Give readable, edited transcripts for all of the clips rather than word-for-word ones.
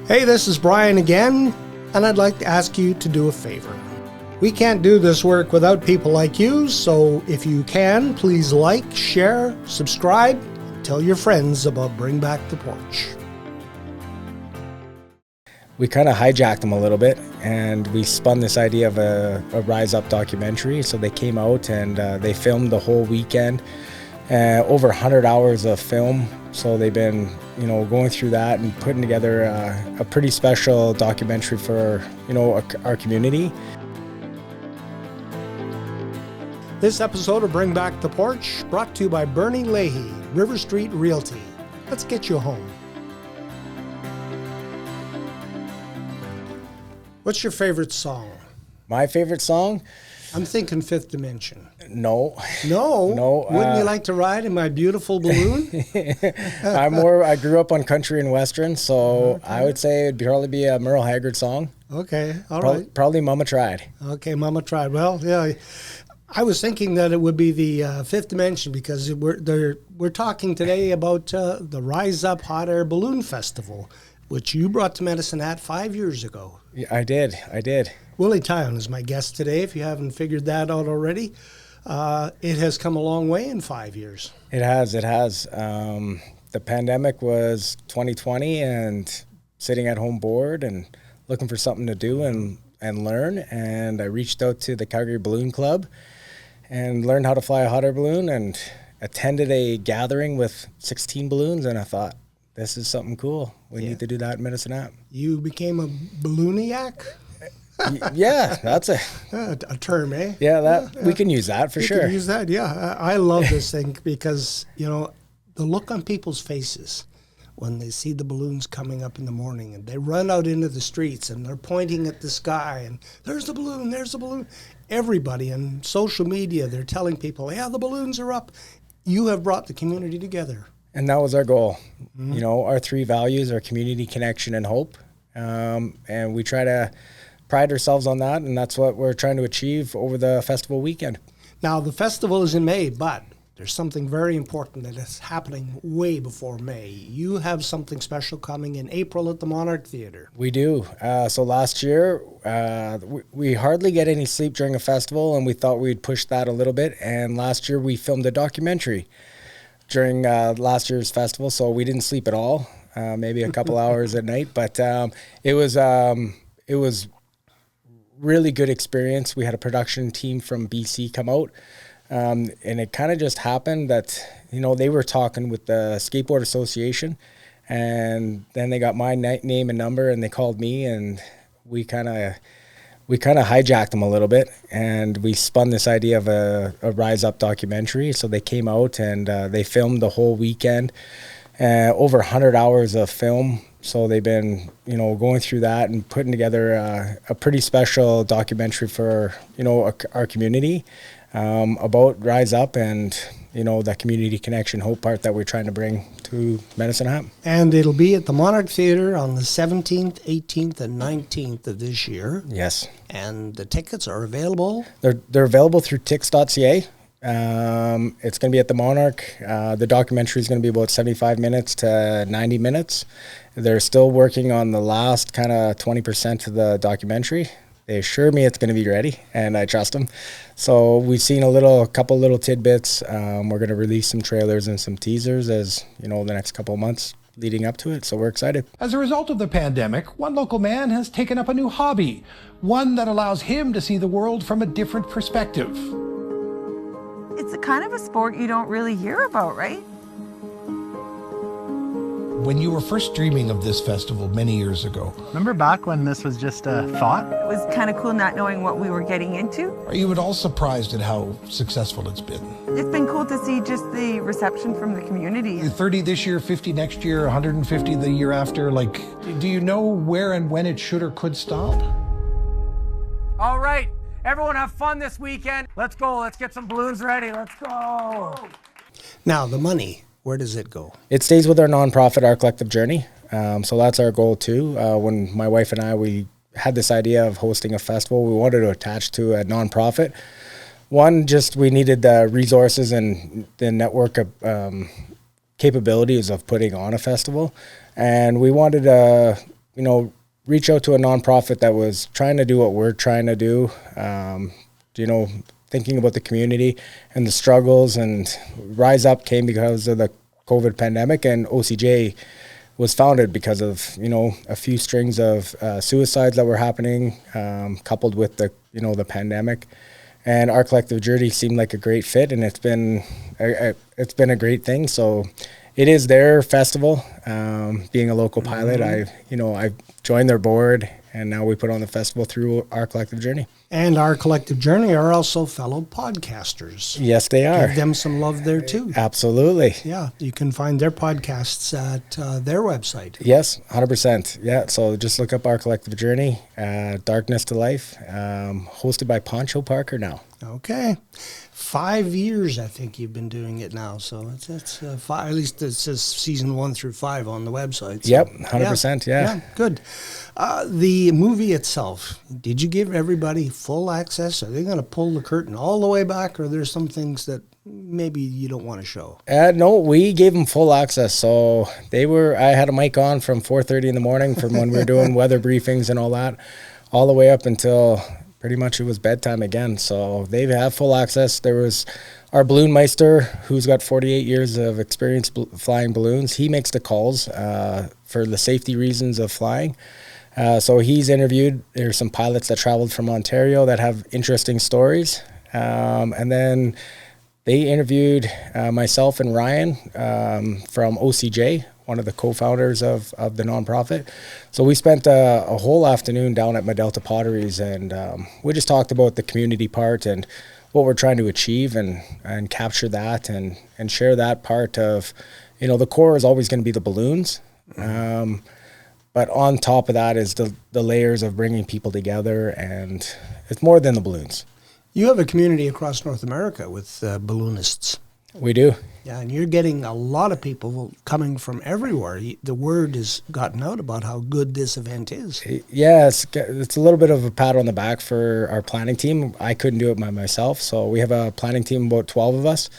Hey, this is Brian again, and I'd like to ask you to do a favor. We can't do this work without people like you, so if you can, please like, share, subscribe, tell your friends about Bring Back the Porch. We kind of hijacked them a little bit, and we spun this idea of a Rise Up documentary. So they came out and they filmed the whole weekend, over 100 hours of film. So they've been, going through that and putting together a pretty special documentary for, our community. This episode of Bring Back the Porch brought to you by Bernie Leahy, River Street Realty. Let's get you home. What's your favorite song? My favorite song? I'm thinking Fifth Dimension. No. No? Wouldn't you like to ride in my beautiful balloon? I grew up on country and western, so okay. I would say it'd probably be a Merle Haggard song. Okay, all right. Probably Mama Tried. Okay, Mama Tried. Well, yeah, I was thinking that it would be the Fifth Dimension because we're talking today about the Rise Up Hot Air Balloon Festival, which you brought to Medicine Hat 5 years ago. Yeah, I did. Willie Taillon is my guest today, if you haven't figured that out already. It has come a long way in 5 years. It has. The pandemic was 2020 and sitting at home bored and looking for something to do and learn. And I reached out to the Calgary Balloon Club and learned how to fly a hot air balloon and attended a gathering with 16 balloons. And I thought, this is something cool. We need to do that in Medicine Hat. You became a ballooniac? Yeah, that's a term, eh? Yeah, we can use that for sure. We can use that, yeah. I love this thing because, the look on people's faces when they see the balloons coming up in the morning and they run out into the streets and they're pointing at the sky and there's the balloon. Everybody on social media, they're telling people, yeah, the balloons are up. You have brought the community together. And that was our goal. Mm-hmm. Our three values are community, connection, and hope. And we try to pride ourselves on that, and that's what we're trying to achieve over the festival weekend. Now, the festival is in May, but there's something very important that is happening way before May. You have something special coming in April at the Monarch Theatre. We do. So last year, we hardly get any sleep during a festival, and we thought we'd push that a little bit. And last year, we filmed a documentary during last year's festival, so we didn't sleep at all, maybe a couple hours at night. But it was really good experience. We had a production team from BC come out, and it kind of just happened that they were talking with the Skateboard Association, and then they got my name and number, and they called me, and we kind of hijacked them a little bit, and we spun this idea of a Rise Up documentary. So they came out and they filmed the whole weekend, over 100 hours of film. So they've been, going through that and putting together a pretty special documentary for, our community about Rise Up and, that community connection hope part that we're trying to bring to Medicine Hat. And it'll be at the Monarch Theatre on the 17th, 18th, and 19th of this year. Yes. And the tickets are available? They're available through tix.ca. It's going to be at the Monarch. The documentary is going to be about 75 minutes to 90 minutes. They're still working on the last kind of 20% of the documentary. They assure me it's going to be ready, and I trust them. So we've seen a couple little tidbits. We're going to release some trailers and some teasers as, the next couple of months leading up to it. So we're excited. As a result of the pandemic, one local man has taken up a new hobby, one that allows him to see the world from a different perspective. It's a kind of a sport you don't really hear about, right? When you were first dreaming of this festival many years ago, remember back when this was just a thought? It was kind of cool not knowing what we were getting into. Are you at all surprised at how successful it's been? It's been cool to see just the reception from the community. 30 this year, 50 next year, 150 the year after. Do you know where and when it should or could stop? All right. Everyone have fun this weekend. Let's go. Let's get some balloons ready. Let's go. Now, the money, where does it go? It stays with our nonprofit, Our Collective Journey. So that's our goal too. When my wife and we had this idea of hosting a festival, we wanted to attach to a nonprofit. One, just we needed the resources and the network of capabilities of putting on a festival. And we wanted reach out to a nonprofit that was trying to do what we're trying to do, thinking about the community and the struggles. And Rise Up came because of the COVID pandemic, and OCJ was founded because of, a few strings of suicides that were happening, coupled with the pandemic. And our collective journey seemed like a great fit, and it's been a great thing. So it is their festival. Being a local pilot, I joined their board, and now we put on the festival through our collective journey. And our collective journey are also fellow podcasters. Yes, they are. Give them some love there too. Absolutely. Yeah, you can find their podcasts at their website. Yes, 100%. Yeah, so just look up our collective journey, Darkness to Life, hosted by Poncho Parker now. Okay. 5 years, I think you've been doing it now. So it's five, at least it says season 1 through 5 on the website. So, yep, 100%. Yeah. Good. The movie itself, did you give everybody full access? Are they going to pull the curtain all the way back, or are there some things that maybe you don't want to show? No, we gave them full access. So I had a mic on from 4:30 in the morning from when we were doing weather briefings and all that, all the way up until pretty much it was bedtime again. So they have full access. There was our balloon meister, who's got 48 years of experience flying balloons. He makes the calls for the safety reasons of flying. So he's interviewed. There's some pilots that traveled from Ontario that have interesting stories. And then they interviewed myself and Ryan from OCJ, one of the co-founders of the nonprofit. So we spent a whole afternoon down at Medelta Potteries, and we just talked about the community part and what we're trying to achieve and capture that and share that part of, the core is always going to be the balloons. But on top of that is the layers of bringing people together, and it's more than the balloons. You have a community across North America with balloonists. We do. Yeah, and you're getting a lot of people coming from everywhere. The word has gotten out about how good this event is. Yeah, it's a little bit of a pat on the back for our planning team. I couldn't do it by myself, so we have a planning team, about 12 of us.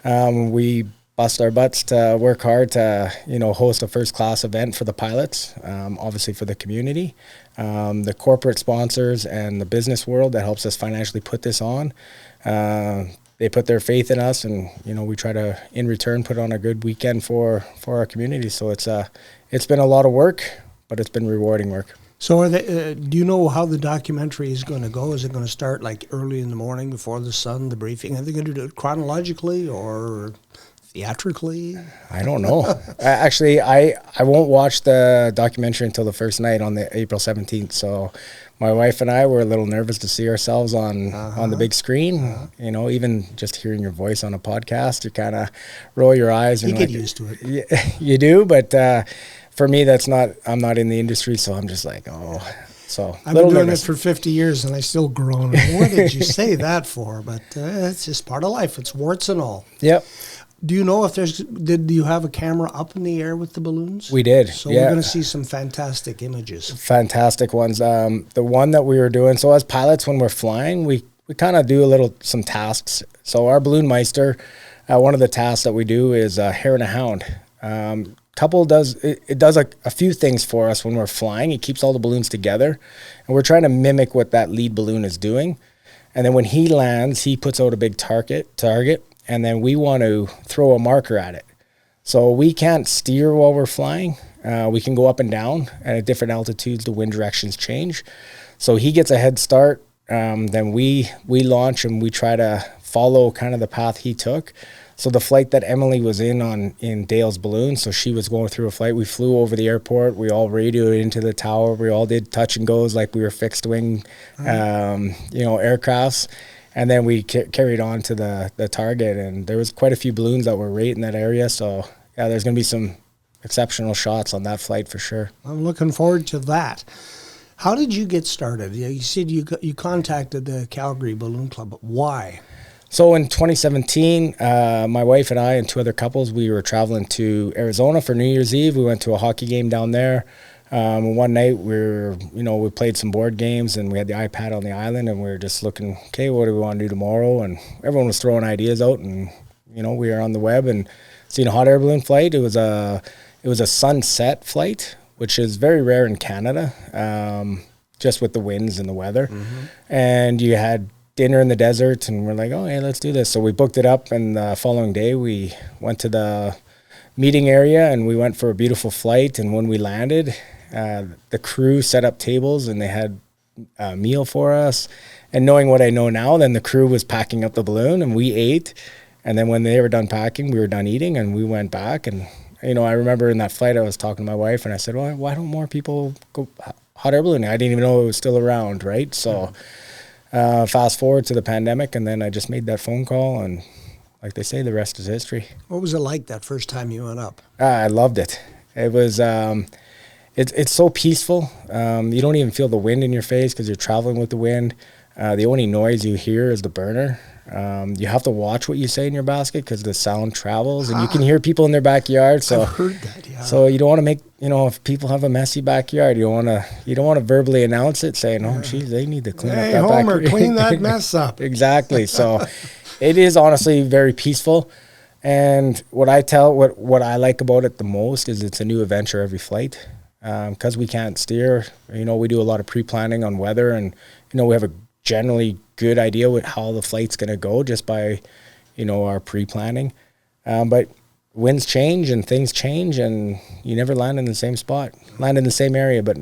We bust our butts to work hard to, host a first-class event for the pilots, obviously for the community, the corporate sponsors and the business world that helps us financially put this on. They put their faith in us, and we try to, in return, put on a good weekend for our community. So it's been a lot of work, but it's been rewarding work. So do you know how the documentary is going to go? Is it going to start like early in the morning before the sun, the briefing? Are they going to do it chronologically or theatrically? I don't know. Actually, I won't watch the documentary until the first night on the April 17th. So my wife and I were a little nervous to see ourselves on the big screen. Even just hearing your voice on a podcast, you kind of roll your eyes. And you get used to it. Yeah, you do, but for me, I'm not in the industry, so I'm just like, oh. So I've been doing it for 50 years, and I still groan. What did you say that for? But it's just part of life. It's warts and all. Yep. Do you know if did you have a camera up in the air with the balloons? We did. So we're going to see some fantastic images. Fantastic ones. The one that we were doing, so as pilots, when we're flying, we kind of some tasks. So our balloon meister, one of the tasks that we do is hare and a hound. It does a few things for us when we're flying. It keeps all the balloons together, and we're trying to mimic what that lead balloon is doing. And then when he lands, he puts out a big target, and then we want to throw a marker at it. So we can't steer while we're flying. We can go up and down, and at different altitudes, the wind directions change. So he gets a head start. Then we launch, and we try to follow kind of the path he took. So the flight that Emily was in Dale's balloon, so she was going through a flight. We flew over the airport. We all radioed into the tower. We all did touch and goes like we were fixed wing, aircrafts. And then we carried on to the target, and there was quite a few balloons that were right in that area. So yeah, there's going to be some exceptional shots on that flight for sure. I'm looking forward to that. How did you get started? You said you contacted the Calgary Balloon Club. Why? So in 2017, my wife and I and two other couples, we were traveling to Arizona for New Year's Eve. We went to a hockey game down there. One night we played some board games, and we had the iPad on the island, and we were just looking, okay, what do we want to do tomorrow? And everyone was throwing ideas out, and we were on the web and seen a hot air balloon flight. It was a sunset flight. which is very rare in Canada, just with the winds and the weather. And you had dinner in the desert, and we're like, oh, hey, let's do this. So we booked it up, and the following day we went to the meeting area, and we went for a beautiful flight. And when we landed, the crew set up tables, and they had a meal for us. And knowing what I know now, then the crew was packing up the balloon, and we ate. And then when they were done packing, we were done eating, and we went back. And, you know, I remember in that flight, I was talking to my wife, and I said, well, why don't more people go hot air ballooning? I didn't even know it was still around, right? So fast forward to the pandemic, and then I just made that phone call, and like they say, the rest is history. What was it like that first time you went up? I loved it. It was, it's so peaceful. You don't even feel the wind in your face because you're traveling with the wind. The only noise you hear is the burner. You have to watch what you say in your basket because the sound travels, and you can hear people in their backyard. So I've heard that, yeah. So you don't want to make, you know, if people have a messy backyard, you don't want to verbally announce it, saying, "Oh, geez, they need to clean up that Homer, backyard." clean that mess up. Exactly. So it is honestly very peaceful. And what I like about it the most is it's a new adventure every flight. Because we can't steer, you know, we do a lot of pre-planning on weather, and, you know, we have a generally good idea what how the flight's going to go just by, you know, our pre-planning. But winds change and things change, and you never land in the same spot, land in the same area. But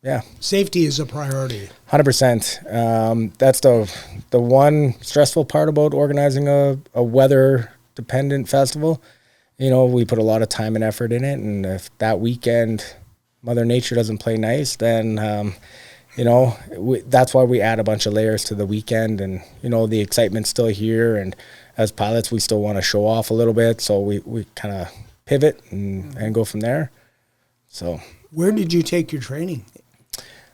yeah, Safety is a priority. 100%. That's the one stressful part about organizing a weather dependent festival. You know, we put a lot of time and effort in it, and if that weekend Mother Nature doesn't play nice, then, you know, that's why we add a bunch of layers to the weekend, and, you know, the excitement's still here, and as pilots, we still want to show off a little bit, so we kind of pivot and go from there. So, Where did you take your training?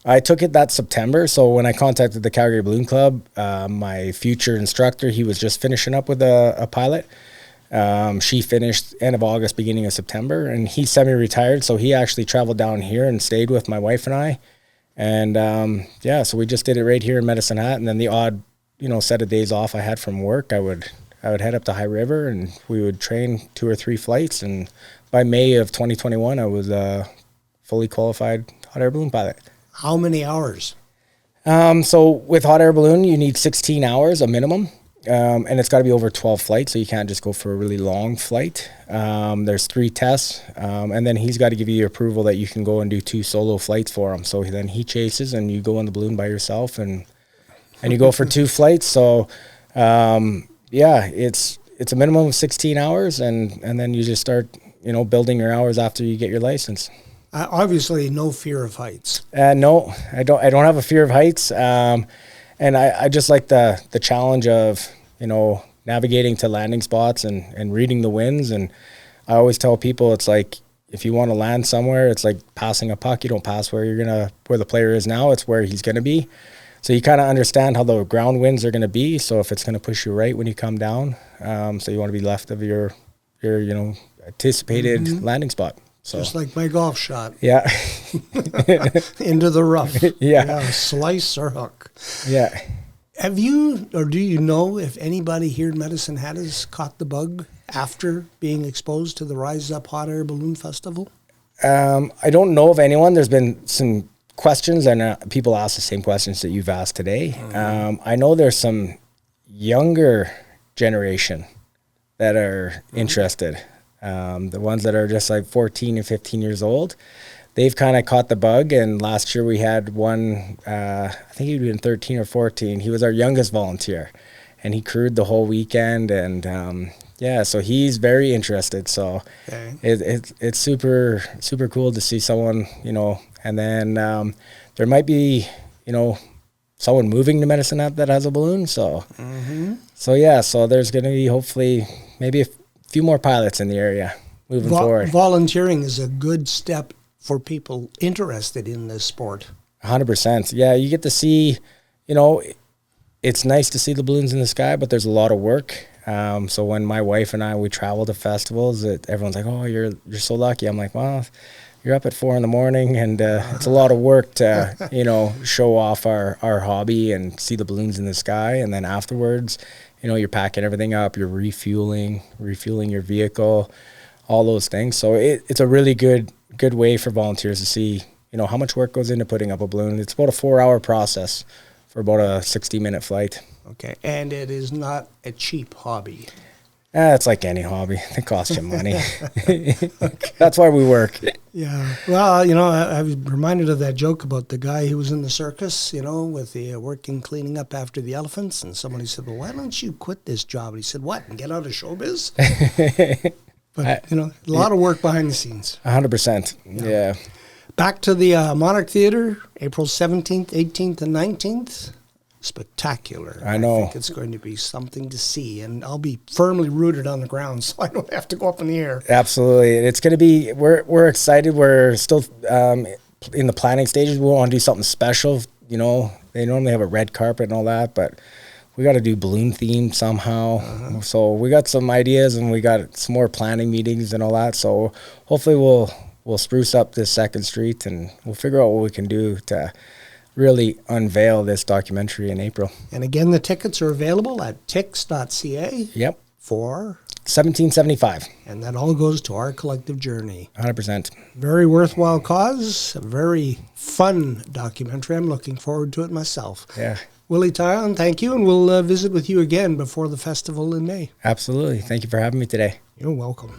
I took it that September. So when I contacted the Calgary Balloon Club, my future instructor, he was just finishing up with a pilot. She finished end of August, beginning of September, and he's semi-retired. So he actually traveled down here and stayed with my wife and I. And, yeah, so we just did it right here in Medicine Hat. And then the odd, you know, set of days off I had from work, I would head up to High River, and we would train 2 or 3 flights. And by May of 2021, I was a fully qualified hot air balloon pilot. How many hours? So with hot air balloon, you need 16 hours, a minimum. And it's got to be over 12 flights, so you can't just go for a really long flight. There's 3 tests, and then he's got to give you approval that you can go and do 2 solo flights for him. So then he chases, and you go on the balloon by yourself, and you go for 2 flights. So, yeah, it's a minimum of 16 hours, and then you just start, you know, building your hours after you get your license. Obviously, no fear of heights. No, I don't have a fear of heights. And I just like the challenge of, you know, navigating to landing spots and reading the winds. And I always tell people, it's like, if you want to land somewhere, it's like passing a puck. You don't pass where the player is now, it's where he's going to be. So you kind of understand how the ground winds are going to be. So if it's going to push you right when you come down, so you want to be left of your you know, anticipated landing spot. So Just like my golf shot. Yeah. Into the rough. Yeah. Slice or hook. Yeah. Have you, or do you know if anybody here in Medicine Hat has caught the bug after being exposed to the Rise Up Hot Air Balloon Festival? I don't know of anyone. There's been some questions, and people ask the same questions that you've asked today. I know there's some younger generation that are interested. The ones that are just like 14 and 15 years old, they've kind of caught the bug. And last year we had one, I think he'd been 13 or 14. He was our youngest volunteer, and he crewed the whole weekend. And yeah, so he's very interested. So it's super, super cool to see someone, you know, and then there might be, you know, someone moving to Medicine Hat that has a balloon. So, so yeah, so there's going to be hopefully maybe a few more pilots in the area moving forward. Volunteering is a good step for people interested in this sport. 100%. Yeah, you get to see, you know, it's nice to see the balloons in the sky, but there's a lot of work. So when my wife and we travel to festivals, everyone's like, "Oh, you're so lucky." I'm like, "Well, you're up at 4 a.m, and it's a lot of work to, you know, show off our hobby and see the balloons in the sky, and then afterwards, you know, you're packing everything up, you're refueling your vehicle, all those things. So it's a really good good way for volunteers to see, you know, how much work goes into putting up a balloon. It's about a 4-hour process for about a 60-minute flight. Okay, and it is not a cheap hobby. It's like any hobby. They cost you money. That's why we work. Yeah. Well, you know, I was reminded of that joke about the guy who was in the circus, you know, with the working cleaning up after the elephants. And somebody said, well, why don't you quit this job? And he said, what, and get out of showbiz? But, you know, a lot of work behind the scenes. 100%. Yeah. Back to the Monarch Theatre, April 17th, 18th, and 19th. Spectacular. I know. I think it's going to be something to see, and I'll be firmly rooted on the ground, so I don't have to go up in the air. Absolutely. It's going to be, we're excited. We're still in the planning stages. We want to do something special. You know, they normally have a red carpet and all that, but we got to do balloon theme somehow. So we got some ideas, and we got some more planning meetings and all that. So hopefully we'll spruce up this 2nd Street, and we'll figure out what we can do to really unveil this documentary in April. And again, the tickets are available at tix.ca. Yep. For $17.75. And that all goes to our collective journey. 100%. Very worthwhile cause, a very fun documentary. I'm looking forward to it myself. Yeah. Willie Taillon, thank you, and we'll visit with you again before the festival in May. Absolutely. Thank you for having me today. You're welcome.